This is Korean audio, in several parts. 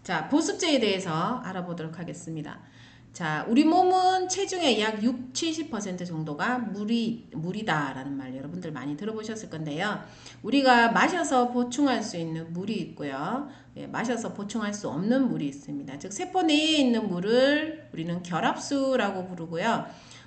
자, 보습제에 대해서 알아보도록 하겠습니다. 자, 우리 몸은 체중의 약 6, 70% 정도가 물이다라는 말 여러분들 많이 들어보셨을 건데요. 우리가 마셔서 보충할 수 있는 물이 있고요. 마셔서 보충할 수 없는 물이 있습니다. 즉, 세포 내에 있는 물을 우리는 결합수라고 부르고요.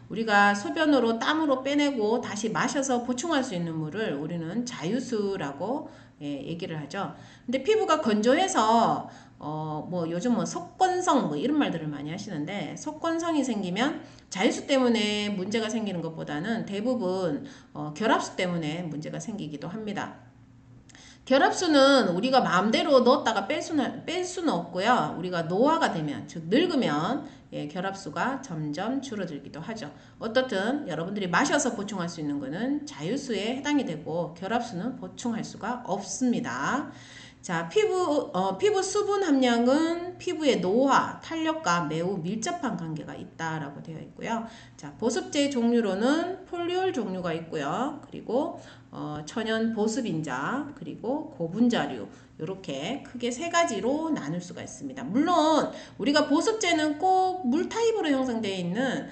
우리가 소변으로 땀으로 빼내고 다시 마셔서 보충할 수 있는 물을 우리는 자유수라고 얘기를 하죠. 근데 피부가 건조해서 뭐 요즘 뭐 속건성 뭐 이런 말들을 많이 하시는데, 속건성이 생기면 자유수 때문에 문제가 생기는 것보다는 대부분 결합수 때문에 문제가 생기기도 합니다. 결합수는 우리가 마음대로 넣었다가 뺄 수는 없고요. 우리가 노화가 되면, 즉 늙으면 결합수가 점점 줄어들기도 하죠. 어떻든 여러분들이 마셔서 보충할 수 있는 것은 자유수에 해당이 되고 결합수는 보충할 수가 없습니다. 자, 피부 수분 함량은 피부의 노화, 탄력과 매우 밀접한 관계가 있다라고 되어 있고요. 자, 보습제 종류로는 폴리올 종류가 있고요. 그리고 천연 보습인자, 그리고 고분자류, 이렇게 크게 세 가지로 나눌 수가 있습니다. 물론 우리가 보습제는 꼭 물 타입으로 형성되어 있는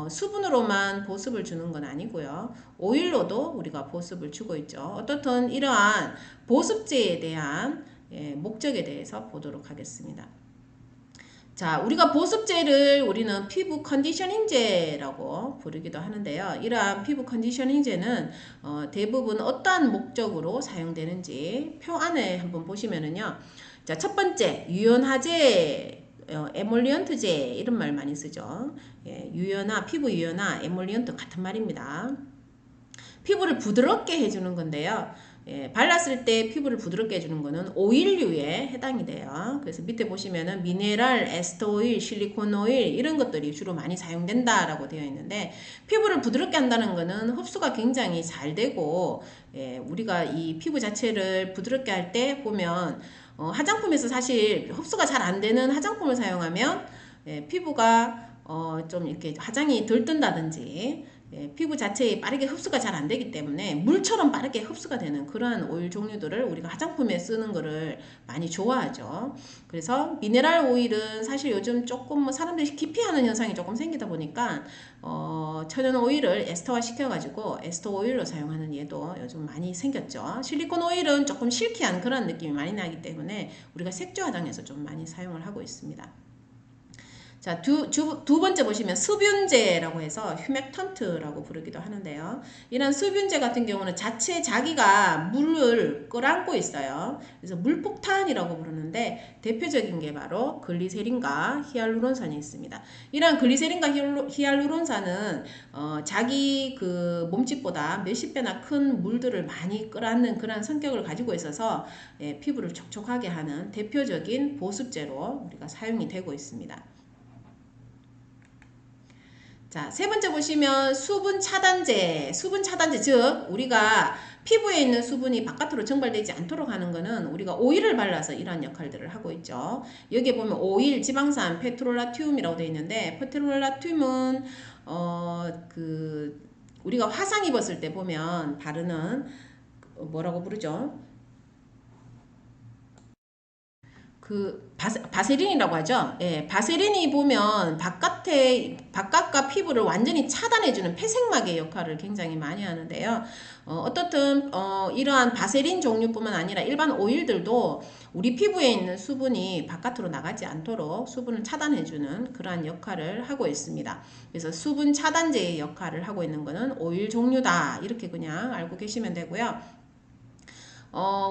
수분으로만 보습을 주는 건 아니고요. 오일로도 우리가 보습을 주고 있죠. 어떻든 이러한 보습제에 대한 목적에 대해서 보도록 하겠습니다. 자, 우리가 보습제를 우리는 피부 컨디셔닝제라고 부르기도 하는데요. 이러한 피부 컨디셔닝제는 대부분 어떠한 목적으로 사용되는지 표 안에 한번 보시면은요. 자, 첫 번째, 유연화제, 에몰리언트제 이런 말 많이 쓰죠. 피부 유연화, 에몰리언트 같은 말입니다. 피부를 부드럽게 해주는 건데요. 발랐을 때 피부를 부드럽게 해주는 거는 오일류에 해당이 돼요. 그래서 밑에 보시면은 미네랄, 에스터 오일, 실리콘 오일 이런 것들이 주로 많이 사용된다라고 되어 있는데, 피부를 부드럽게 한다는 거는 흡수가 굉장히 잘 되고, 우리가 이 피부 자체를 부드럽게 할 때 보면 화장품에서 사실 흡수가 잘 안 되는 화장품을 사용하면 피부가 좀 이렇게 화장이 덜 뜬다든지 피부 자체에 빠르게 흡수가 잘 안 되기 때문에 물처럼 빠르게 흡수가 되는 그러한 오일 종류들을 우리가 화장품에 쓰는 거를 많이 좋아하죠. 그래서 미네랄 오일은 사실 요즘 조금 뭐 사람들이 기피하는 현상이 조금 생기다 보니까 천연 오일을 에스터화 시켜가지고 에스터 오일로 사용하는 예도 요즘 많이 생겼죠. 실리콘 오일은 조금 실키한 그런 느낌이 많이 나기 때문에 우리가 색조 화장에서 좀 많이 사용을 하고 있습니다. 자, 두 번째 보시면 수분제라고 해서 휴맥턴트라고 부르기도 하는데요. 이런 수분제 같은 경우는 자기가 물을 끌어안고 있어요. 그래서 물폭탄이라고 부르는데, 대표적인 게 바로 글리세린과 히알루론산이 있습니다. 이런 글리세린과 히알루론산은 자기 그 몸집보다 몇십 배나 큰 물들을 많이 끌어안는 그런 성격을 가지고 있어서 피부를 촉촉하게 하는 대표적인 보습제로 우리가 사용이 되고 있습니다. 자, 세 번째 보시면 수분 차단제, 즉 우리가 피부에 있는 수분이 바깥으로 증발되지 않도록 하는 것은 우리가 오일을 발라서 이러한 역할들을 하고 있죠. 여기에 보면 오일, 지방산, 페트롤라튬이라고 되어 있는데, 페트롤라튬은 우리가 화상 입었을 때 보면 바르는 뭐라고 부르죠? 바세린이라고 하죠. 바세린이 보면 바깥과 피부를 완전히 차단해주는 폐색막의 역할을 굉장히 많이 하는데요. 어떻든 이러한 바세린 종류뿐만 아니라 일반 오일들도 우리 피부에 있는 수분이 바깥으로 나가지 않도록 수분을 차단해주는 그러한 역할을 하고 있습니다. 그래서 수분 차단제의 역할을 하고 있는 것은 오일 종류다, 이렇게 그냥 알고 계시면 되고요.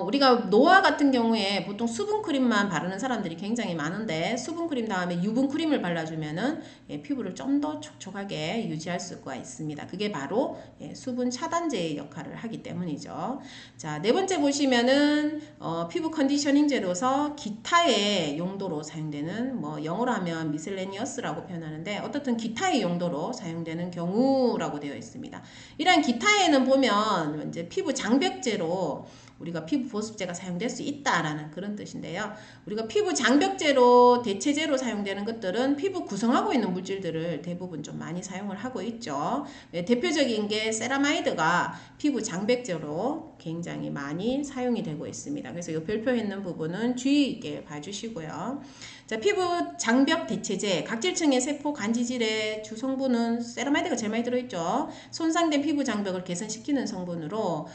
우리가 노화 같은 경우에 보통 수분크림만 바르는 사람들이 굉장히 많은데, 수분크림 다음에 유분크림을 발라주면은 피부를 좀 더 촉촉하게 유지할 수가 있습니다. 그게 바로 수분 차단제의 역할을 하기 때문이죠. 자, 네 번째 보시면은 피부 컨디셔닝제로서 기타의 용도로 사용되는, 뭐 영어로 하면 미셀레니어스라고 표현하는데, 어떻든 기타의 용도로 사용되는 경우라고 되어 있습니다. 이러한 기타에는 보면 이제 피부 장벽제로 우리가 피부 보습제가 사용될 수 있다라는 그런 뜻인데요. 우리가 피부 장벽제로, 대체제로 사용되는 것들은 피부 구성하고 있는 물질들을 대부분 좀 많이 사용을 하고 있죠. 대표적인 게 세라마이드가 피부 장벽제로 굉장히 많이 사용이 되고 있습니다. 그래서 이 별표 있는 부분은 주의 있게 봐주시고요. 자, 피부 장벽 대체제, 각질층의 세포 간지질의 주 성분은 세라마이드가 제일 많이 들어있죠. 손상된 피부 장벽을 개선시키는 성분으로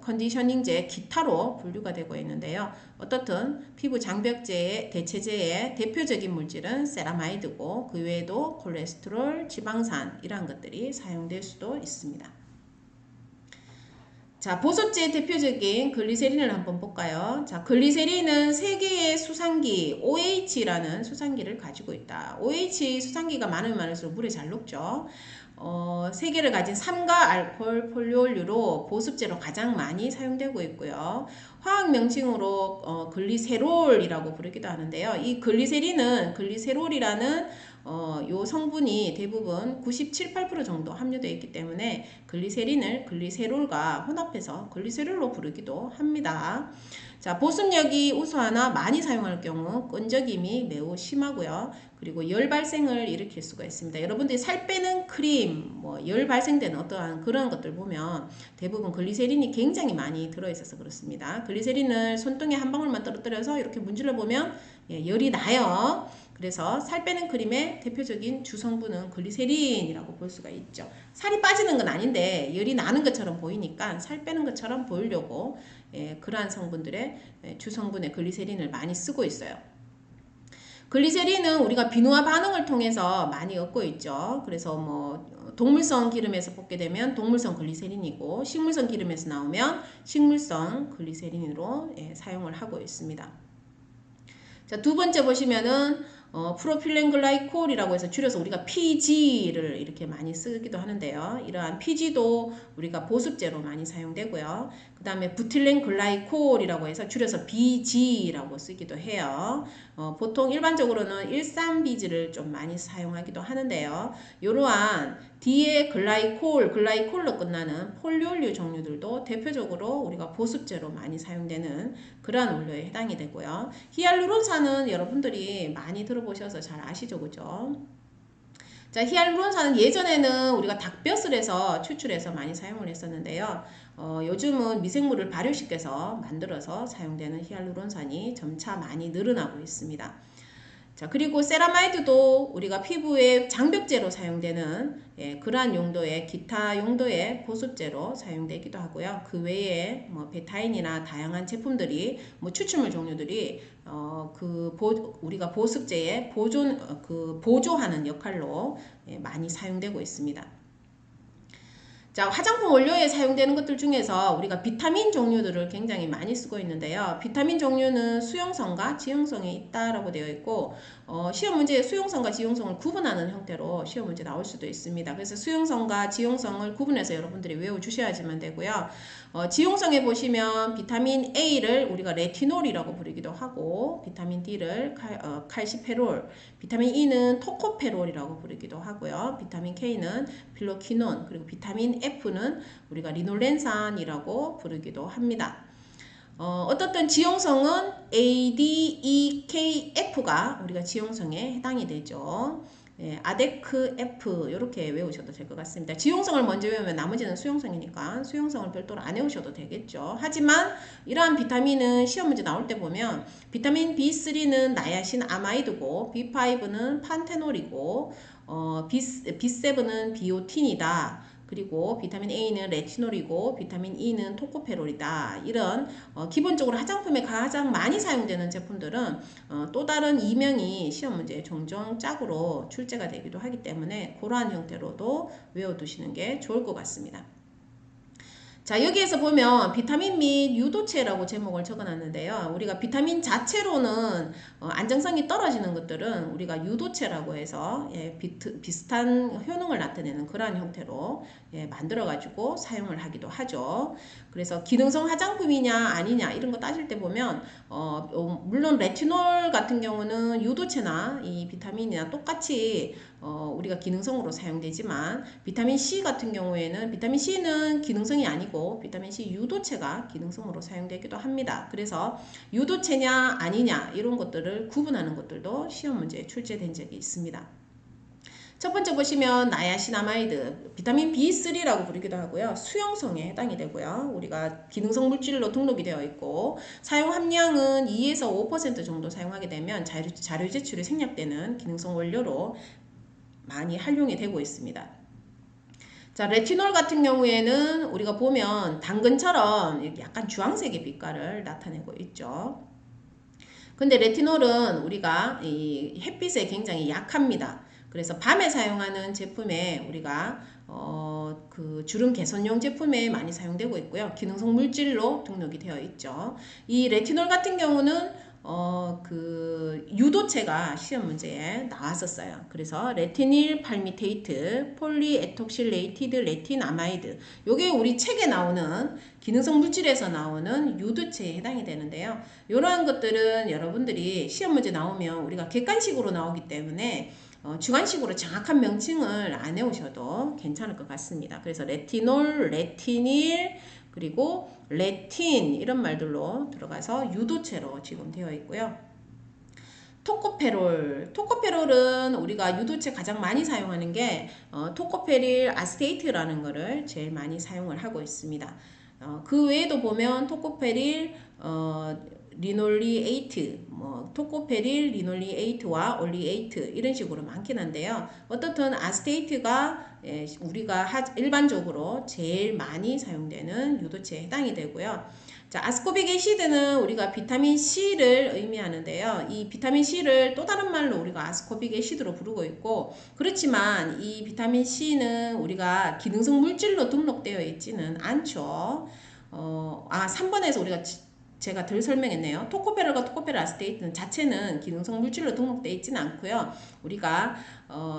컨디셔닝제 기타로 분류가 되고 있는데요. 어떻든 피부 장벽제의 대체제의 대표적인 물질은 세라마이드고 그 외에도 콜레스테롤, 지방산 이러한 것들이 사용될 수도 있습니다. 자, 보습제 대표적인 글리세린을 한번 볼까요? 자, 글리세린은 세 개의 수상기 OH라는 수상기를 가지고 있다. OH 수상기가 많으면 많을수록 물에 잘 녹죠. 세 개를 가진 삼가 알코올 폴리올유로 보습제로 가장 많이 사용되고 있고요. 화학 명칭으로 글리세롤이라고 부르기도 하는데요. 이 글리세롤이라는 요 성분이 대부분 97, 8% 정도 함유되어 있기 때문에 글리세린을 글리세롤과 혼합해서 글리세롤로 부르기도 합니다. 자, 보습력이 우수하나 많이 사용할 경우 끈적임이 매우 심하고요. 그리고 열 발생을 일으킬 수가 있습니다. 여러분들이 살 빼는 크림, 열 발생되는 어떠한 그런 것들 보면 대부분 글리세린이 굉장히 많이 들어있어서 그렇습니다. 글리세린을 손등에 한 방울만 떨어뜨려서 이렇게 문질러 보면 열이 나요. 그래서 살 빼는 크림의 대표적인 주성분은 글리세린이라고 볼 수가 있죠. 살이 빠지는 건 아닌데 열이 나는 것처럼 보이니까 살 빼는 것처럼 보이려고 그러한 성분들의 주성분의 글리세린을 많이 쓰고 있어요. 글리세린은 우리가 비누화 반응을 통해서 많이 얻고 있죠. 그래서 동물성 기름에서 뽑게 되면 동물성 글리세린이고 식물성 기름에서 나오면 식물성 글리세린으로 사용을 하고 있습니다. 자, 두 번째 보시면은 프로필렌 글라이콜이라고 해서 줄여서 우리가 PG를 이렇게 많이 쓰기도 하는데요. 이러한 PG도 우리가 보습제로 많이 사용되고요. 그 다음에 부틸렌 글라이콜이라고 해서 줄여서 BG라고 쓰기도 해요. 보통 일반적으로는 13비지를 좀 많이 사용하기도 하는데요. 이러한 뒤에 글라이콜로 끝나는 폴리올류 종류들도 대표적으로 우리가 보습제로 많이 사용되는 그러한 원료에 해당이 되고요. 히알루론산은 여러분들이 많이 들어보셔서 잘 아시죠, 그죠? 자, 히알루론산은 예전에는 우리가 닭벼슬에서 추출해서 많이 사용을 했었는데요. 요즘은 미생물을 발효시켜서 만들어서 사용되는 히알루론산이 점차 많이 늘어나고 있습니다. 자, 그리고 세라마이드도 우리가 피부의 장벽제로 사용되는 그러한 용도의 기타 용도의 보습제로 사용되기도 하고요. 그 외에 베타인이나 다양한 제품들이 추출물 종류들이 우리가 보습제에 보조하는 역할로 많이 사용되고 있습니다. 자, 화장품 원료에 사용되는 것들 중에서 우리가 비타민 종류들을 굉장히 많이 쓰고 있는데요. 비타민 종류는 수용성과 지용성이 있다라고 되어 있고 시험 문제에 수용성과 지용성을 구분하는 형태로 시험 문제 나올 수도 있습니다. 그래서 수용성과 지용성을 구분해서 여러분들이 외워주셔야지만 되고요. 지용성에 보시면 비타민 A를 우리가 레티놀이라고 부르기도 하고 비타민 D를 칼시페롤, 비타민 E는 토코페롤이라고 부르기도 하고요. 비타민 K는 필로키논, 그리고 비타민 F는 우리가 리놀렌산이라고 부르기도 합니다. 어떻든 지용성은 A, D, E, K, F가 우리가 지용성에 해당이 되죠. 아데크 F 이렇게 외우셔도 될 것 같습니다. 지용성을 먼저 외우면 나머지는 수용성이니까 수용성을 별도로 안 외우셔도 되겠죠. 하지만 이러한 비타민은 시험 문제 나올 때 보면 비타민 B3는 나야신 아마이드고 B5는 판테놀이고 B7은 비오틴이다. 그리고 비타민 A는 레티놀이고 비타민 E는 토코페롤이다. 이런 기본적으로 화장품에 가장 많이 사용되는 제품들은 또 다른 이명이 시험 문제에 종종 짝으로 출제가 되기도 하기 때문에 그러한 형태로도 외워두시는 게 좋을 것 같습니다. 자, 여기에서 보면 비타민 및 유도체라고 제목을 적어놨는데요. 우리가 비타민 자체로는 안정성이 떨어지는 것들은 우리가 유도체라고 해서 비슷한 효능을 나타내는 그러한 형태로 만들어가지고 사용을 하기도 하죠. 그래서 기능성 화장품이냐 아니냐 이런 거 따질 때 보면 물론 레티놀 같은 경우는 유도체나 이 비타민이나 똑같이 우리가 기능성으로 사용되지만 비타민 C 같은 경우에는 비타민 C는 기능성이 아니고 비타민 C 유도체가 기능성으로 사용되기도 합니다. 그래서 유도체냐 아니냐 이런 것들을 구분하는 것들도 시험 문제에 출제된 적이 있습니다. 첫 번째 보시면 나야신아마이드, 비타민 B3라고 부르기도 하고요. 수용성에 해당이 되고요. 우리가 기능성 물질로 등록이 되어 있고 사용 함량은 2에서 5% 정도 사용하게 되면 자료 제출이 생략되는 기능성 원료로 많이 활용이 되고 있습니다. 자, 레티놀 같은 경우에는 우리가 보면 당근처럼 이렇게 약간 주황색의 빛깔을 나타내고 있죠. 근데 레티놀은 우리가 이 햇빛에 굉장히 약합니다. 그래서 밤에 사용하는 제품에 우리가 그 주름 개선용 제품에 많이 사용되고 있고요. 기능성 물질로 등록이 되어 있죠. 이 레티놀 같은 경우는 그 유도체가 시험 문제에 나왔었어요. 그래서 레티닐 팔미테이트, 폴리에톡실레이티드 레틴아마이드, 요게 우리 책에 나오는 기능성 물질에서 나오는 유도체에 해당이 되는데요. 이러한 것들은 여러분들이 시험 문제 나오면 우리가 객관식으로 나오기 때문에 주관식으로 정확한 명칭을 안 해오셔도 괜찮을 것 같습니다. 그래서 레티놀, 레티닐, 그리고 레틴 이런 말들로 들어가서 유도체로 지금 되어 있고요. 토코페롤은 우리가 유도체 가장 많이 사용하는 게 토코페릴 아스테이트라는 거를 제일 많이 사용을 하고 있습니다. 그 외에도 보면 토코페릴 리놀리에이트, 토코페릴 리놀리에이트와 올리에이트 이런 식으로 많긴 한데요. 어떻든 아스테이트가 우리가 일반적으로 제일 많이 사용되는 유도체에 해당이 되고요. 자, 아스코빅 애시드는 우리가 비타민 C를 의미하는데요. 이 비타민 C를 또 다른 말로 우리가 아스코빅 애시드로 부르고 있고, 그렇지만 이 비타민 C는 우리가 기능성 물질로 등록되어 있지는 않죠. 3번에서 우리가 제가 덜 설명했네요. 토코페롤과 토코페롤 아스테이트는 자체는 기능성 물질로 등록되어 있지는 않고요. 우리가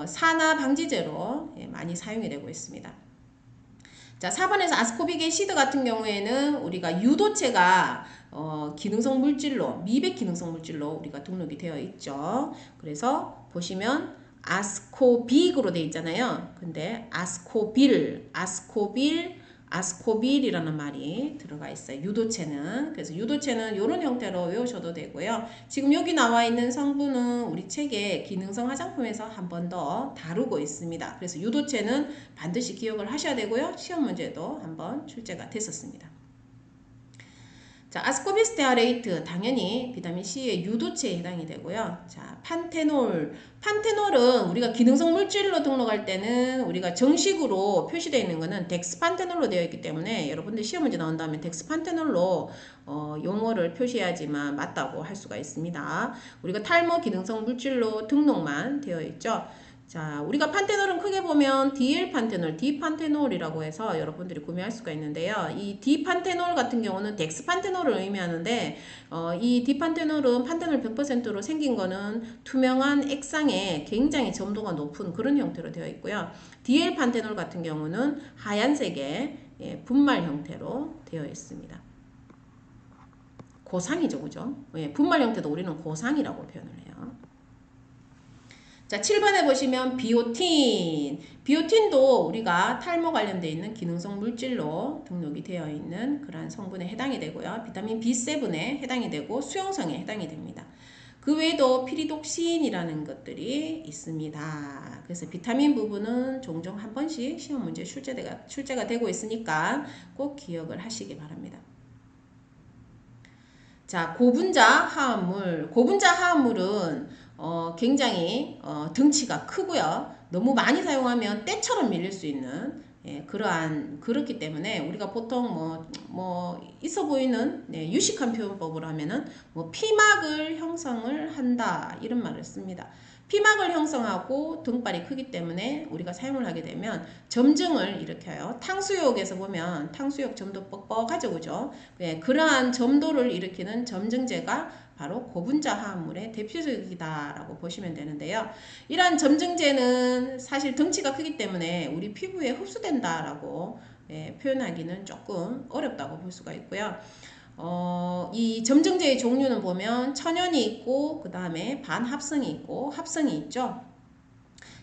산화 방지제로 많이 사용이 되고 있습니다. 자, 4번에서 아스코빅 애시드 같은 경우에는 우리가 유도체가 기능성 물질로, 미백 기능성 물질로 우리가 등록이 되어 있죠. 그래서 보시면 아스코빅으로 되어 있잖아요. 근데 아스코빌이라는 말이 들어가 있어요. 유도체는. 그래서 유도체는 이런 형태로 외우셔도 되고요. 지금 여기 나와 있는 성분은 우리 책에 기능성 화장품에서 한 번 더 다루고 있습니다. 그래서 유도체는 반드시 기억을 하셔야 되고요. 시험 문제도 한번 출제가 됐었습니다. 자, 아스코비스테아레이트 당연히 비타민 C의 유도체에 해당이 되고요. 자, 판테놀은 우리가 기능성 물질로 등록할 때는 우리가 정식으로 표시되어 있는 거는 덱스판테놀로 되어 있기 때문에 여러분들 시험 문제 나온다면 덱스판테놀로 용어를 표시해야지만 맞다고 할 수가 있습니다. 우리가 탈모 기능성 물질로 등록만 되어 있죠. 자, 우리가 판테놀은 크게 보면 DL-판테놀, D판테놀이라고 해서 여러분들이 구매할 수가 있는데요. 이 D판테놀 같은 경우는 덱스판테놀을 의미하는데 이 D판테놀은 판테놀 100%로 생긴 거는 투명한 액상에 굉장히 점도가 높은 그런 형태로 되어 있고요. DL-판테놀 같은 경우는 하얀색의 분말 형태로 되어 있습니다. 고상이죠, 그죠? 분말 형태도 우리는 고상이라고 표현을 해요. 자, 7번에 보시면 비오틴도 우리가 탈모 관련되어 있는 기능성 물질로 등록이 되어 있는 그러한 성분에 해당이 되고요. 비타민 B7에 해당이 되고 수용성에 해당이 됩니다. 그 외에도 피리독신이라는 것들이 있습니다. 그래서 비타민 부분은 종종 한 번씩 시험 문제 출제가 되고 있으니까 꼭 기억을 하시기 바랍니다. 자, 고분자 화합물은 굉장히 덩치가 크고요. 너무 많이 사용하면 때처럼 밀릴 수 있는 그렇기 때문에 우리가 보통 있어 보이는 유식한 표현법으로 하면은 피막을 형성을 한다 이런 말을 씁니다. 피막을 형성하고 등발이 크기 때문에 우리가 사용을 하게 되면 점증을 일으켜요. 탕수육에서 보면 탕수육 점도 뻑뻑하죠, 그죠? 그러한 점도를 일으키는 점증제가 바로 고분자 화합물의 대표적이다라고 보시면 되는데요. 이러한 점증제는 사실 덩치가 크기 때문에 우리 피부에 흡수된다라고 표현하기는 조금 어렵다고 볼 수가 있고요. 이 점증제의 종류는 보면 천연이 있고 그 다음에 반합성이 있고 합성이 있죠.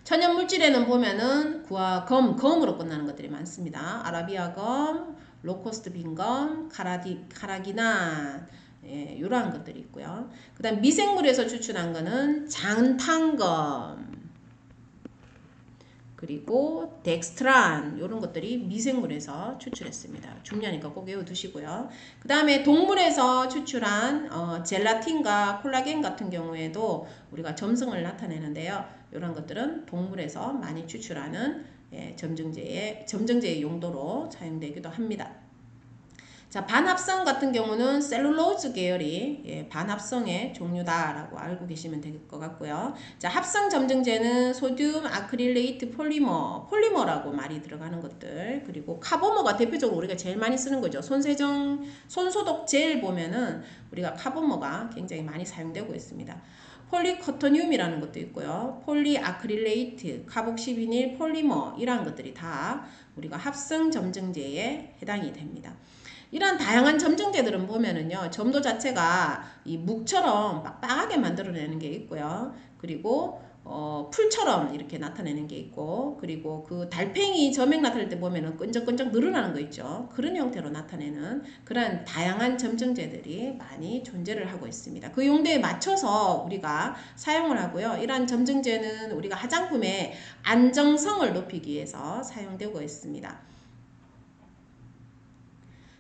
천연 물질에는 보면은 구와 검으로 끝나는 것들이 많습니다. 아라비아 검, 로코스트 빈검, 카라기난 이러한 것들이 있고요. 그 다음 미생물에서 추출한 거는 장탄검, 그리고 덱스트란 이런 것들이 미생물에서 추출했습니다. 중요하니까 꼭 외워두시고요. 그 다음에 동물에서 추출한 젤라틴과 콜라겐 같은 경우에도 우리가 점성을 나타내는데요. 이런 것들은 동물에서 많이 추출하는 점정제의 용도로 사용되기도 합니다. 자, 반합성 같은 경우는 셀룰로즈 계열이 반합성의 종류다라고 알고 계시면 될 것 같고요. 자, 합성 점증제는 소듐 아크릴레이트 폴리머라고 말이 들어가는 것들, 그리고 카보머가 대표적으로 우리가 제일 많이 쓰는 거죠. 손소독 젤 보면은 우리가 카보머가 굉장히 많이 사용되고 있습니다. 폴리커토늄이라는 것도 있고요. 폴리아크릴레이트, 카복시비닐 폴리머 이러한 것들이 다 우리가 합성 점증제에 해당이 됩니다. 이런 다양한 점증제들은 보면은요, 점도 자체가 이 묵처럼 빡빡하게 만들어내는 게 있고요. 그리고 풀처럼 이렇게 나타내는 게 있고, 그리고 그 달팽이 점액 나타낼 때 보면은 끈적끈적 늘어나는 거 있죠. 그런 형태로 나타내는 그런 다양한 점증제들이 많이 존재를 하고 있습니다. 그 용도에 맞춰서 우리가 사용을 하고요. 이러한 점증제는 우리가 화장품의 안정성을 높이기 위해서 사용되고 있습니다.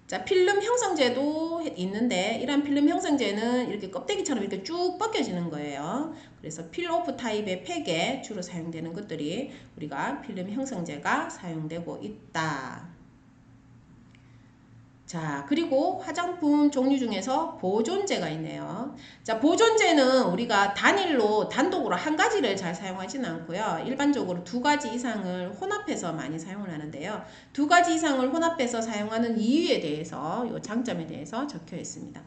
자, 필름 형성제도 있는데 이런 필름 형성제는 이렇게 껍데기처럼 이렇게 쭉 벗겨지는 거예요. 그래서 필오프 타입의 팩에 주로 사용되는 것들이 우리가 필름 형성제가 사용되고 있다. 자, 그리고 화장품 종류 중에서 보존제가 있네요. 자, 보존제는 우리가 단독으로 한 가지를 잘 사용하지는 않고요. 일반적으로 두 가지 이상을 혼합해서 많이 사용을 하는데요. 두 가지 이상을 혼합해서 사용하는 이유에 대해서, 이 장점에 대해서 적혀 있습니다.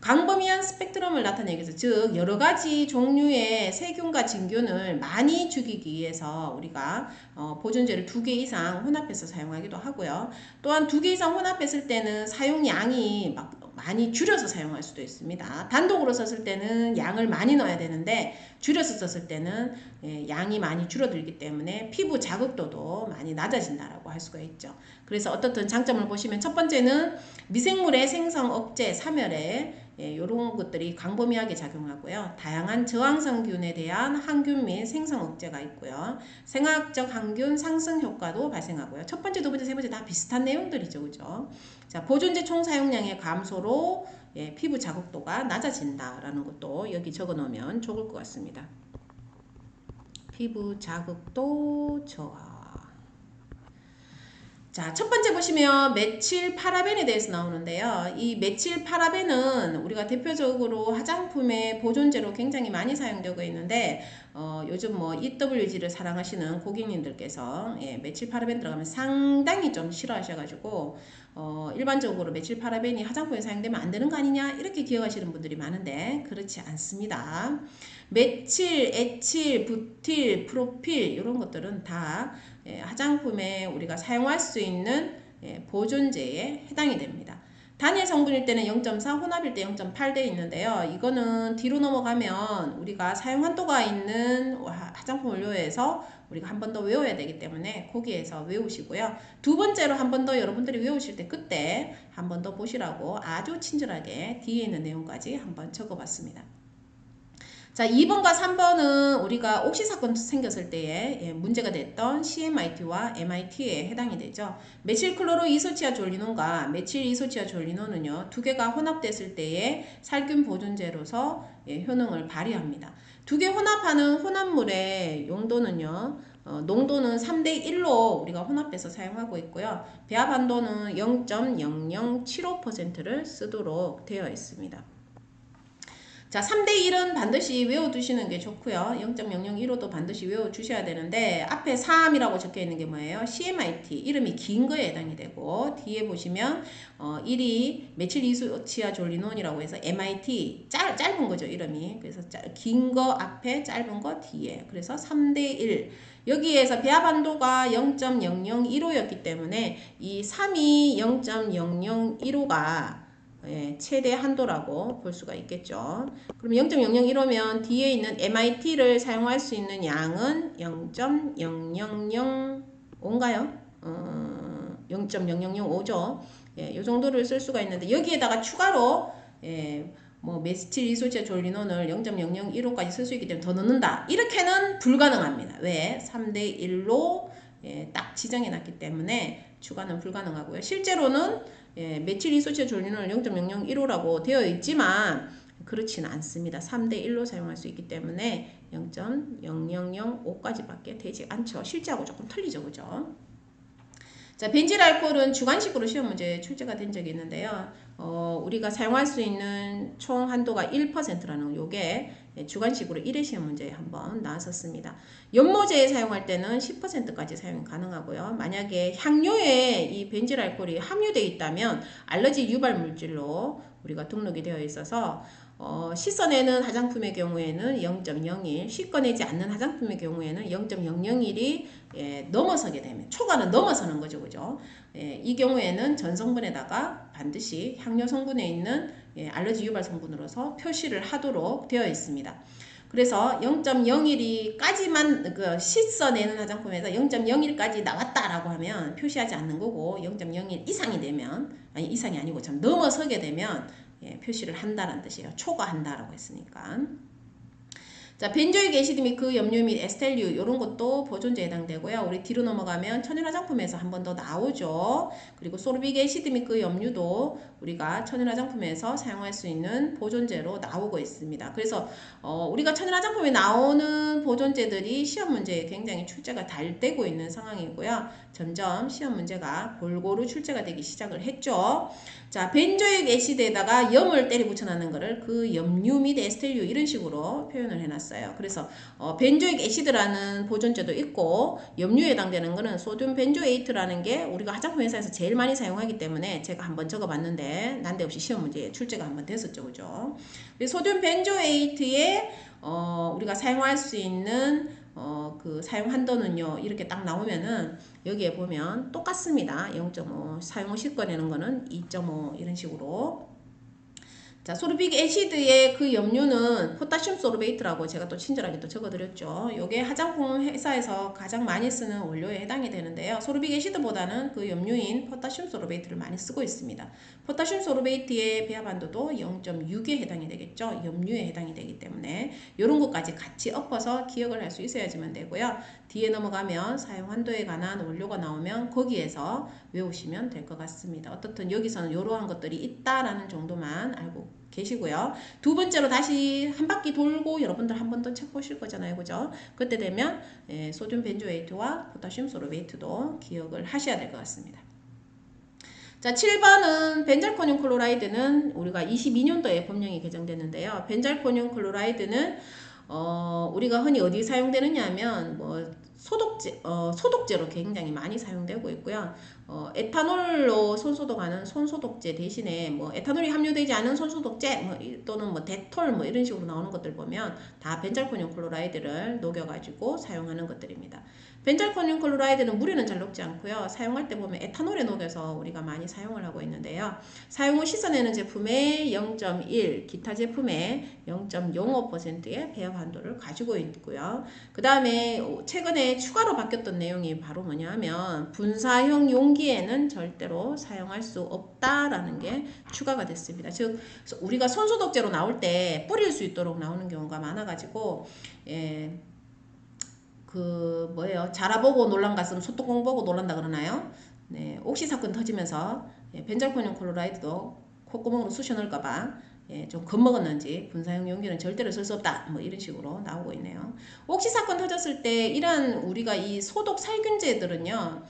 광범위한 스펙트럼을 나타내기 위해서, 즉 여러 가지 종류의 세균과 진균을 많이 죽이기 위해서 우리가 보존제를 2개 이상 혼합해서 사용하기도 하고요. 또한 2개 이상 혼합했을 때는 사용량이 많이 줄여서 사용할 수도 있습니다. 단독으로 썼을 때는 양을 많이 넣어야 되는데 줄여서 썼을 때는 양이 많이 줄어들기 때문에 피부 자극도도 많이 낮아진다라고 할 수가 있죠. 그래서 어떻든 장점을 보시면 첫 번째는 미생물의 생성 억제, 사멸에 이런 것들이 광범위하게 작용하고요. 다양한 저항성균에 대한 항균 및 생성 억제가 있고요. 생화학적 항균 상승 효과도 발생하고요. 첫 번째, 두 번째, 세 번째 다 비슷한 내용들이죠. 그죠? 자, 보존제 총 사용량의 감소로 피부 자극도가 낮아진다라는 것도 여기 적어 놓으면 좋을 것 같습니다. 피부 자극도 저하. 자, 첫 번째 보시면 메칠 파라벤에 대해서 나오는데요. 이 메칠 파라벤은 우리가 대표적으로 화장품의 보존제로 굉장히 많이 사용되고 있는데 요즘 뭐 EWG를 사랑하시는 고객님들께서 메칠 파라벤 들어가면 상당히 좀 싫어하셔가지고 일반적으로 메칠 파라벤이 화장품에 사용되면 안 되는 거 아니냐 이렇게 기억하시는 분들이 많은데 그렇지 않습니다. 메칠, 에칠, 부틸, 프로필 이런 것들은 다 화장품에 우리가 사용할 수 있는 보존제에 해당이 됩니다. 단일 성분일 때는 0.4, 혼합일 때 0.8 돼 있는데요. 이거는 뒤로 넘어가면 우리가 사용 한도가 있는 화장품 원료에서 우리가 한 번 더 외워야 되기 때문에 거기에서 외우시고요. 두 번째로 한 번 더 여러분들이 외우실 때 그때 한 번 더 보시라고 아주 친절하게 뒤에 있는 내용까지 한번 적어봤습니다. 자, 2번과 3번은 우리가 옥시 사건 생겼을 때에 문제가 됐던 CMIT와 MIT에 해당이 되죠. 메칠클로로 이소치아졸리논과 메칠 이소치아졸리논은요, 두 개가 혼합됐을 때에 살균 보존제로서 효능을 발휘합니다. 두 개 혼합하는 혼합물의 용도는요, 농도는 3대1로 우리가 혼합해서 사용하고 있고요. 배합 한도는 0.0075%를 쓰도록 되어 있습니다. 자, 3대1은 반드시 외워두시는 게 좋고요. 0.001호도 반드시 외워주셔야 되는데 앞에 3이라고 적혀있는 게 뭐예요? CMIT, 이름이 긴 거에 해당이 되고 뒤에 보시면 1이 메칠 이소치아졸리논이라고 해서 MIT, 짧은 거죠, 이름이. 그래서 긴 거 앞에 짧은 거 뒤에. 그래서 3대1. 여기에서 배합 한도가 0.001호였기 때문에 이 3이 0.001호가 최대 한도라고 볼 수가 있겠죠. 그럼 0.001호면 뒤에 있는 MIT를 사용할 수 있는 양은 0.0005인가요? 0.0005죠. 이 정도를 쓸 수가 있는데 여기에다가 추가로 뭐 메틸 이소치아졸리논을 0.0015까지 쓸 수 있기 때문에 더 넣는다. 이렇게는 불가능합니다. 왜? 3대 1로 딱 지정해 놨기 때문에 추가는 불가능하고요. 실제로는 메틸 이소치아졸리논을 0.0015라고 되어 있지만 그렇지는 않습니다. 3대 1로 사용할 수 있기 때문에 0.0005까지 밖에 되지 않죠. 실제하고 조금 틀리죠. 그죠? 자, 벤질 알코올은 주관식으로 시험 문제 출제가 된 적이 있는데요. 우리가 사용할 수 있는 총 한도가 1%라는 요게 주관식으로 1회 시험 문제에 한번 나왔었습니다. 연모제에 사용할 때는 10%까지 사용이 가능하고요. 만약에 향료에 이 벤질 알코올이 함유되어 있다면 알러지 유발 물질로 우리가 등록이 되어 있어서 씻어내는 화장품의 경우에는 0.01, 씻어내지 않는 화장품의 경우에는 0.001이 넘어서게 되면 초과는 넘어서는 거죠, 그죠? 이 경우에는 전 성분에다가 반드시 향료 성분에 있는 알러지 유발 성분으로서 표시를 하도록 되어 있습니다. 그래서 0.01까지만 씻어내는 화장품에서 0.01까지 나왔다라고 하면 표시하지 않는 거고 0.01 이상이 되면 이상이 아니고 참 넘어서게 되면 표시를 한다는 뜻이에요. 초과한다라고 했으니까. 자, 벤조익 애시드 및 그 염료 및 에스텔류 이런 것도 보존제에 해당되고요. 우리 뒤로 넘어가면 천연 화장품에서 한 번 더 나오죠. 그리고 소르빅 애시드 및 그 염료도 우리가 천연 화장품에서 사용할 수 있는 보존제로 나오고 있습니다. 그래서 우리가 천연 화장품에 나오는 보존제들이 시험 문제에 굉장히 출제가 잘 되고 있는 상황이고요. 점점 시험 문제가 골고루 출제가 되기 시작을 했죠. 자, 벤조익 애시드에다가 염을 때려 붙여놨는 거를 그 염류 및 에스텔류 이런 식으로 표현을 해놨어요. 그래서 벤조익 애시드라는 보존제도 있고 염류에 해당되는 거는 소듐 벤조에이트라는 게 우리가 화장품 회사에서 제일 많이 사용하기 때문에 제가 한번 적어봤는데 난데없이 시험 문제에 출제가 한번 됐었죠, 그죠? 소듐 벤조에이트에 우리가 사용할 수 있는 그 사용 한도는요 이렇게 딱 나오면은 여기에 보면 똑같습니다. 0.5 사용 후 씻어내는 거는 2.5 이런 식으로. 자, 소르빅 애시드의 그 염료는 포타슘 소르베이트라고 제가 또 친절하게 또 적어드렸죠. 요게 화장품 회사에서 가장 많이 쓰는 원료에 해당이 되는데요. 소르빅 애시드보다는 그 염료인 포타슘 소르베이트를 많이 쓰고 있습니다. 포타슘 소르베이트의 배합 한도도 0.6에 해당이 되겠죠. 염료에 해당이 되기 때문에 이런 것까지 같이 엎어서 기억을 할 수 있어야지만 되고요. 뒤에 넘어가면 사용 한도에 관한 원료가 나오면 거기에서 외우시면 될 것 같습니다. 어떻든 여기서는 이러한 것들이 있다라는 정도만 알고 계시고요. 두 번째로 다시 한 바퀴 돌고 여러분들 한 번 더 책 보실 거잖아요. 그죠? 그때 되면 소듐 벤조에이트와 포타슘 소르베이트도 기억을 하셔야 될 것 같습니다. 자, 7번은 벤잘코늄 클로라이드는 우리가 22년도에 법령이 개정됐는데요. 벤잘코늄 클로라이드는 우리가 흔히 어디 사용되느냐 하면 뭐 소독제로 굉장히 많이 사용되고 있고요. 에탄올로 손소독하는 손소독제 대신에 뭐 에탄올이 함유되지 않은 손소독제 또는 뭐 데톨 뭐 이런 식으로 나오는 것들 보면 다 벤잘코늄 클로라이드를 녹여가지고 사용하는 것들입니다. 벤잘코늄 클로라이드는 물에는 잘 녹지 않고요. 사용할 때 보면 에탄올에 녹여서 우리가 많이 사용을 하고 있는데요. 사용 후 씻어내는 제품의 0.1, 기타 제품의 0.05%의 배합 한도를 가지고 있고요. 그 다음에 최근에 추가로 바뀌었던 내용이 바로 뭐냐 하면 분사형 용기에는 절대로 사용할 수 없다라는 게 추가가 됐습니다. 즉 우리가 손소독제로 나올 때 뿌릴 수 있도록 나오는 경우가 많아가지고 자라보고 놀란 갔으면 소뚜껑 보고 놀란다 그러나요? 네, 옥시 사건 터지면서 벤잘코늄 클로라이드도 콧구멍으로 쑤셔 넣을까봐 좀 겁먹었는지 분사형 용기는 절대로 쓸 수 없다 뭐 이런 식으로 나오고 있네요. 옥시 사건 터졌을 때 이러한 우리가 이 소독 살균제들은요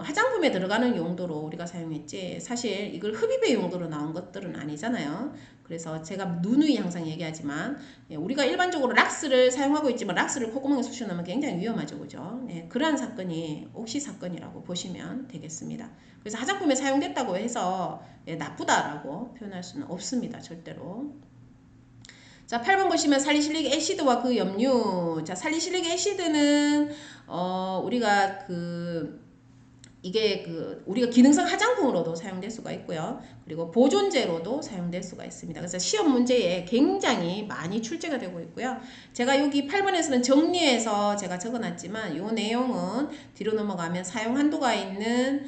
화장품에 들어가는 용도로 우리가 사용했지 사실 이걸 흡입의 용도로 나온 것들은 아니잖아요. 그래서 제가 누누이 항상 얘기하지만 우리가 일반적으로 락스를 사용하고 있지만 락스를 콧구멍에 쑤셔 넣으면 굉장히 위험하죠. 그죠? 그러한 사건이 옥시 사건이라고 보시면 되겠습니다. 그래서 화장품에 사용됐다고 해서 나쁘다라고 표현할 수는 없습니다. 절대로. 자, 8번 보시면 살리실릭 애시드와 그 염류. 자, 살리실릭 애시드는 우리가 이게 우리가 기능성 화장품으로도 사용될 수가 있고요. 그리고 보존제로도 사용될 수가 있습니다. 그래서 시험 문제에 굉장히 많이 출제가 되고 있고요. 제가 여기 8번에서는 정리해서 제가 적어놨지만 이 내용은 뒤로 넘어가면 사용 한도가 있는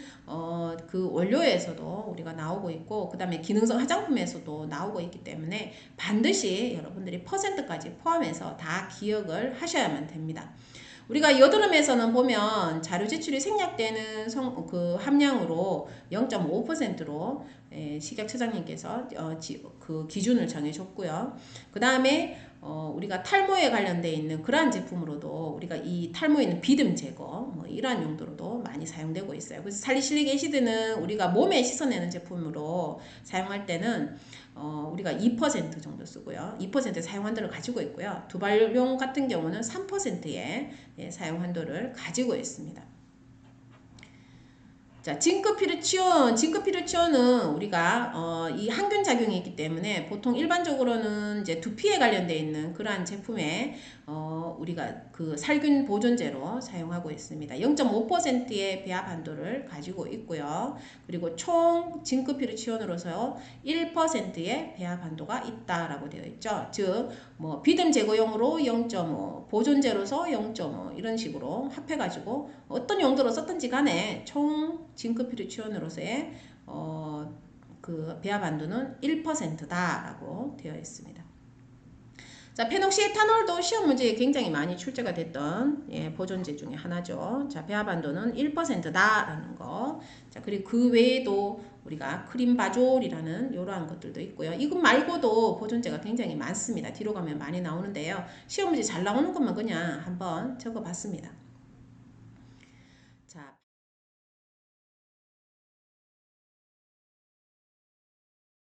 그 원료에서도 우리가 나오고 있고, 그 다음에 기능성 화장품에서도 나오고 있기 때문에 반드시 여러분들이 퍼센트까지 포함해서 다 기억을 하셔야만 됩니다. 우리가 여드름에서는 보면 자료 제출이 생략되는 함량으로 0.5%로 식약 처장님께서 그 기준을 정해줬고요. 그 다음에 우리가 탈모에 관련되어 있는 그러한 제품으로도 우리가 이 탈모에 있는 비듬 제거 이러한 용도로도 많이 사용되고 있어요. 그래서 살리실릭 애시드는 우리가 몸에 씻어내는 제품으로 사용할 때는 우리가 2% 정도 쓰고요. 2% 사용 한도를 가지고 있고요. 두발용 같은 경우는 3%의 사용 한도를 가지고 있습니다. 자, 징크피르치온은 우리가 이 항균 작용이 있기 때문에 보통 일반적으로는 이제 두피에 관련되어 있는 그러한 제품에 우리가 그 살균 보존제로 사용하고 있습니다. 0.5%의 배합 한도를 가지고 있고요. 그리고 총 징크피르치온으로서 1%의 배합 한도가 있다라고 되어 있죠. 즉, 뭐 비듬 제거용으로 0.5, 보존제로서 0.5 이런 식으로 합해가지고 어떤 용도로 썼든지 간에 총 징크피르치온으로서의 그 배합 한도는 1%다라고 되어 있습니다. 자, 페녹시에탄올도 시험 문제에 굉장히 많이 출제가 됐던 보존제 중에 하나죠. 자, 배합 한도는 1%다라는 거. 자, 그리고 그 외에도 우리가 크림바졸이라는 이러한 것들도 있고요. 이것 말고도 보존제가 굉장히 많습니다. 뒤로 가면 많이 나오는데요. 시험 문제 잘 나오는 것만 그냥 한번 적어봤습니다.